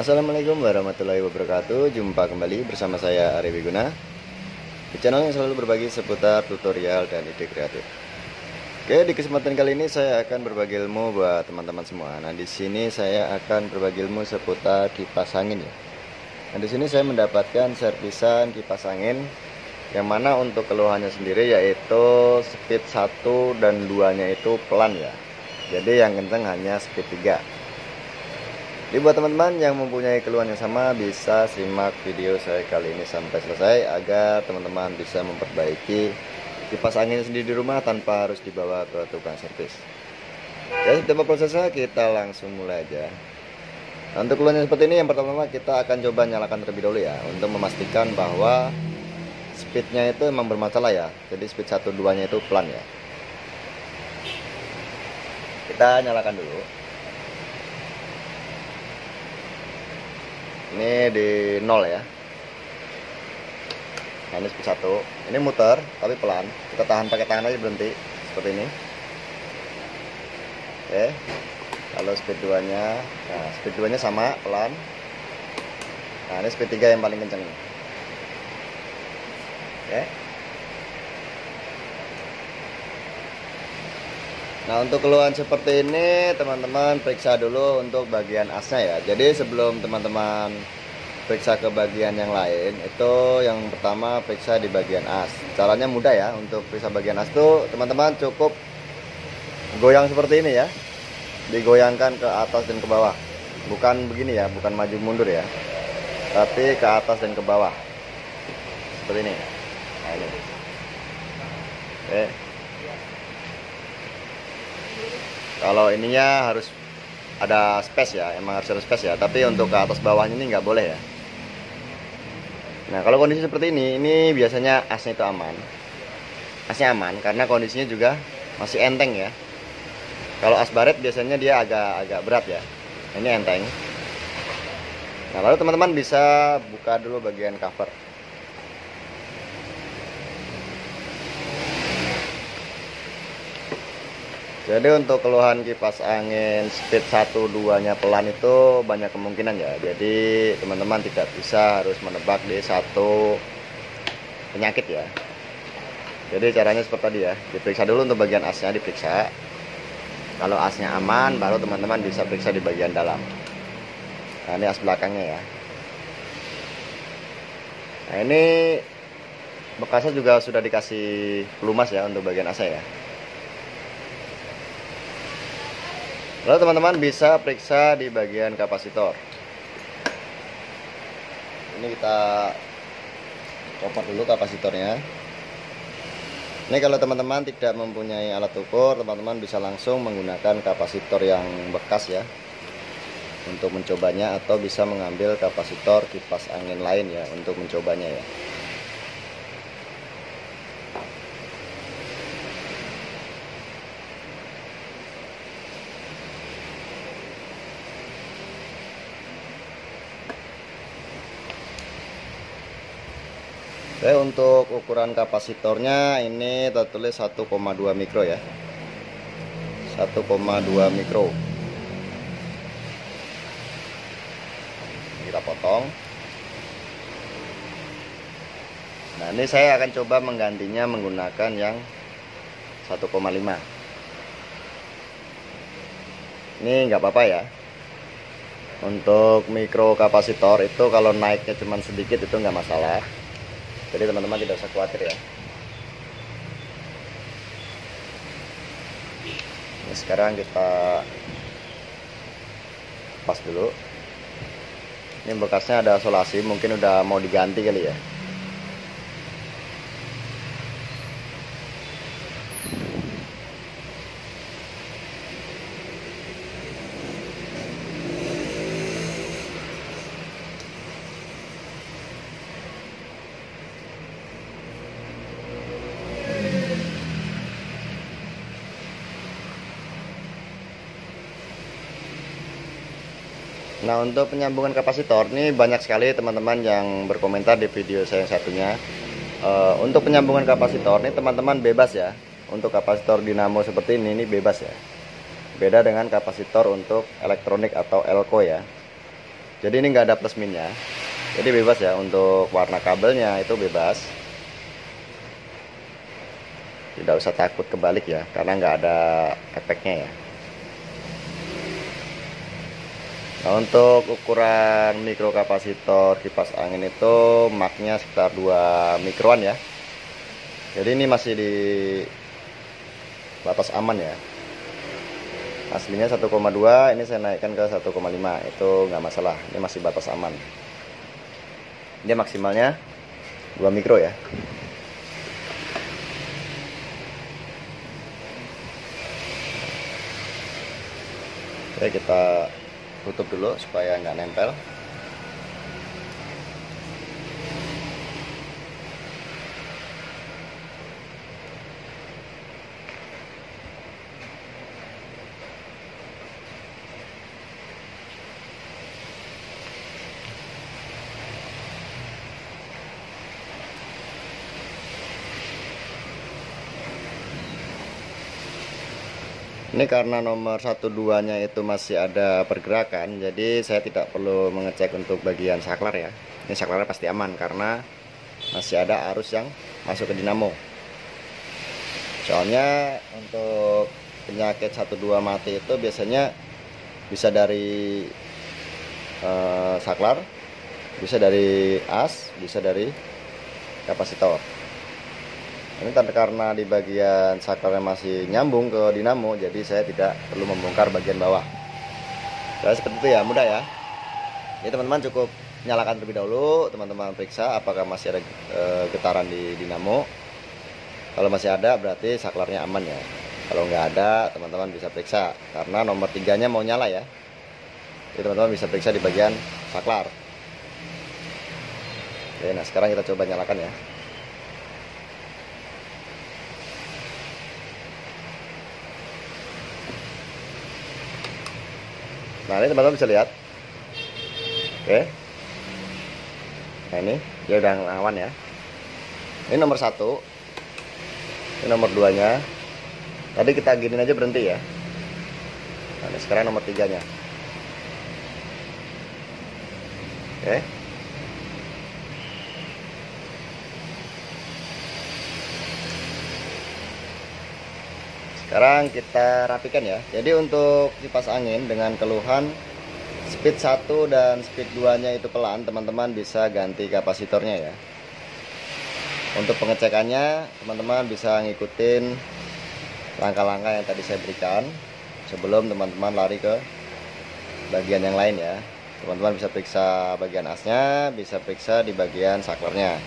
Assalamualaikum warahmatullahi wabarakatuh. Jumpa kembali bersama saya Ari Wiguna di channel yang selalu berbagi seputar tutorial dan ide kreatif. Oke, di kesempatan kali ini saya akan berbagi ilmu buat teman-teman semua. Nah, di sini saya akan berbagi ilmu seputar kipas angin ya. Nah, di sini saya mendapatkan servisan kipas angin yang mana untuk keluhannya sendiri yaitu speed 1 dan 2-nya itu pelan ya. Jadi yang kenceng hanya speed 3. Jadi buat teman-teman yang mempunyai keluhan yang sama bisa simak video saya kali ini sampai selesai agar teman-teman bisa memperbaiki kipas angin sendiri di rumah tanpa harus dibawa ke tukang servis. Jadi seperti prosesnya kita langsung mulai aja. Nah, untuk keluhan yang seperti ini yang pertama kita akan coba nyalakan terlebih dahulu ya untuk memastikan bahwa speednya itu memang bermasalah ya. Jadi speed 1 2-nya itu pelan ya. Kita nyalakan dulu. Ini di 0 ya. Nah, ini speed 1. Ini muter tapi pelan. Kita tahan pakai tangan aja, berhenti seperti ini. Oke. Kalau speed 2-nya, nah speed 2-nya sama pelan. Nah, ini speed 3 yang paling kencang. Oke. Nah, untuk keluhan seperti ini teman-teman periksa dulu untuk bagian asnya ya. Jadi sebelum teman-teman periksa ke bagian yang lain, itu yang pertama periksa di bagian as. Caranya mudah ya. Untuk periksa bagian as itu teman-teman cukup goyang seperti ini ya. Digoyangkan ke atas dan ke bawah. Bukan begini ya, bukan maju mundur ya, tapi ke atas dan ke bawah seperti ini. Nah, ini. Oke. Kalau ininya harus ada space ya, emang harus ada space ya. Tapi untuk ke atas bawahnya ini nggak boleh ya. Nah, kalau kondisi seperti ini biasanya asnya itu aman. Asnya aman karena kondisinya juga masih enteng ya. Kalau as baret biasanya dia agak berat ya. Ini enteng. Nah, lalu teman-teman bisa buka dulu bagian cover. Jadi untuk keluhan kipas angin speed 1 2-nya pelan itu banyak kemungkinan ya. Jadi teman-teman tidak bisa harus menebak di satu penyakit ya. Jadi caranya seperti tadi ya. Diperiksa dulu untuk bagian asnya, diperiksa. Kalau asnya aman baru teman-teman bisa periksa di bagian dalam. Nah, ini as belakangnya ya. Nah, ini bekasnya juga sudah dikasih pelumas ya untuk bagian asnya ya. Lalu teman-teman bisa periksa di bagian kapasitor. Ini kita copot dulu kapasitornya. Ini kalau teman-teman tidak mempunyai alat ukur, teman-teman bisa langsung menggunakan kapasitor yang bekas ya untuk mencobanya, atau bisa mengambil kapasitor kipas angin lain ya untuk mencobanya ya. Oke, untuk ukuran kapasitornya ini tertulis 1,2 mikro ya. 1,2 mikro. Kita potong. Nah, ini saya akan coba menggantinya menggunakan yang 1,5. Ini nggak apa-apa ya. Untuk mikro kapasitor itu kalau naiknya cuma sedikit itu nggak masalah. Jadi teman-teman tidak usah khawatir ya. Ini sekarang kita pas dulu. Ini bekasnya ada solasi, mungkin udah mau diganti kali ya. Nah, untuk penyambungan kapasitor ini banyak sekali teman-teman yang berkomentar di video saya yang satunya. Untuk penyambungan kapasitor ini teman-teman bebas ya. Untuk kapasitor dinamo seperti ini bebas ya. Beda dengan kapasitor untuk elektronik atau elko ya. Jadi ini nggak ada plus minnya. Jadi bebas ya, untuk warna kabelnya itu bebas. Tidak usah takut kebalik ya, karena nggak ada efeknya ya. Nah, untuk ukuran mikrokapasitor kipas angin itu maknya sekitar 2 mikron ya. Jadi ini masih di batas aman ya. Aslinya 1,2, ini saya naikkan ke 1,5, itu nggak masalah. Ini masih batas aman. Dia maksimalnya 2 mikro ya. Oke, kita tutup dulu supaya nggak nempel. Ini karena nomor 12 nya itu masih ada pergerakan, jadi saya tidak perlu mengecek untuk bagian saklar ya. Ini saklarnya pasti aman karena masih ada arus yang masuk ke dinamo. Soalnya untuk penyakit 12 mati itu biasanya bisa dari saklar, bisa dari as, bisa dari kapasitor. Ini karena di bagian saklarnya masih nyambung ke dinamo, jadi saya tidak perlu membongkar bagian bawah. Jadi seperti itu ya, mudah ya. Jadi teman-teman cukup nyalakan terlebih dahulu, teman-teman periksa apakah masih ada getaran di dinamo. Kalau masih ada berarti saklarnya aman ya. Kalau nggak ada, teman-teman bisa periksa karena nomor 3-nya mau nyala ya. Jadi teman-teman bisa periksa di bagian saklar. Oke, nah sekarang kita coba nyalakan ya. Nah, ini teman-teman bisa lihat. Oke. Nah, ini dia udah ngelawan ya. Ini nomor 1. Ini nomor 2-nya. Tadi kita giniin aja berhenti ya. Nah, ini sekarang nomor 3-nya. Oke. Sekarang kita rapikan ya. Jadi untuk kipas angin dengan keluhan speed 1 dan speed 2-nya itu pelan, teman-teman bisa ganti kapasitornya ya. Untuk pengecekannya, teman-teman bisa ngikutin langkah-langkah yang tadi saya berikan sebelum teman-teman lari ke bagian yang lain ya. Teman-teman bisa periksa bagian asnya, bisa periksa di bagian saklarnya.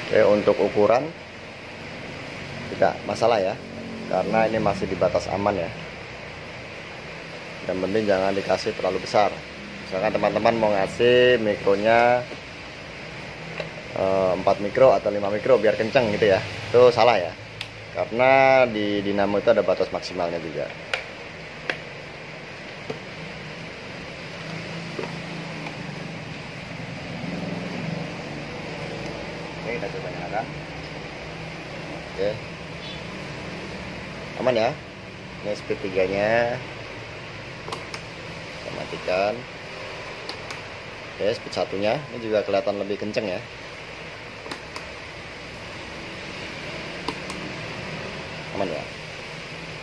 Oke, untuk ukuran tidak masalah ya, karena ini masih di batas aman ya. Yang penting jangan dikasih terlalu besar. Misalkan teman-teman mau ngasih mikronya 4 mikro atau 5 mikro biar kenceng gitu ya, itu salah ya, karena di dinamo itu ada batas maksimalnya juga. Oke, kita coba nyalakan. Oke, aman ya. Ini speed 3-nya kita matikan. Oke, speed 1-nya ini juga kelihatan lebih kenceng ya. Aman ya.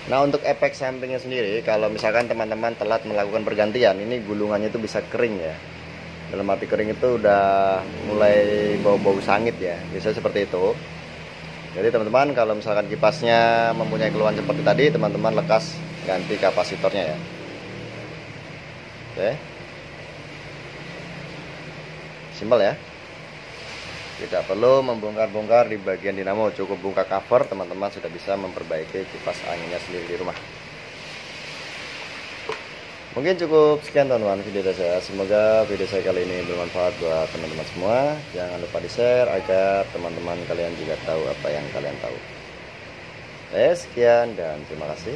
Nah, untuk efek sampingnya sendiri, kalau misalkan teman-teman telat melakukan pergantian, ini gulungannya itu bisa kering ya. Dalam arti kering itu udah mulai bau-bau sangit ya, biasanya seperti itu. Jadi teman-teman kalau misalkan kipasnya mempunyai keluhan seperti tadi, teman-teman lekas ganti kapasitornya ya. Oke, simpel ya, tidak perlu membongkar-bongkar di bagian dinamo, cukup buka cover, teman-teman sudah bisa memperbaiki kipas anginnya sendiri di rumah. Mungkin cukup sekian teman-teman video dari saya. Semoga video saya kali ini bermanfaat buat teman-teman semua. Jangan lupa di share agar teman-teman kalian juga tahu apa yang kalian tahu. Sekian dan terima kasih.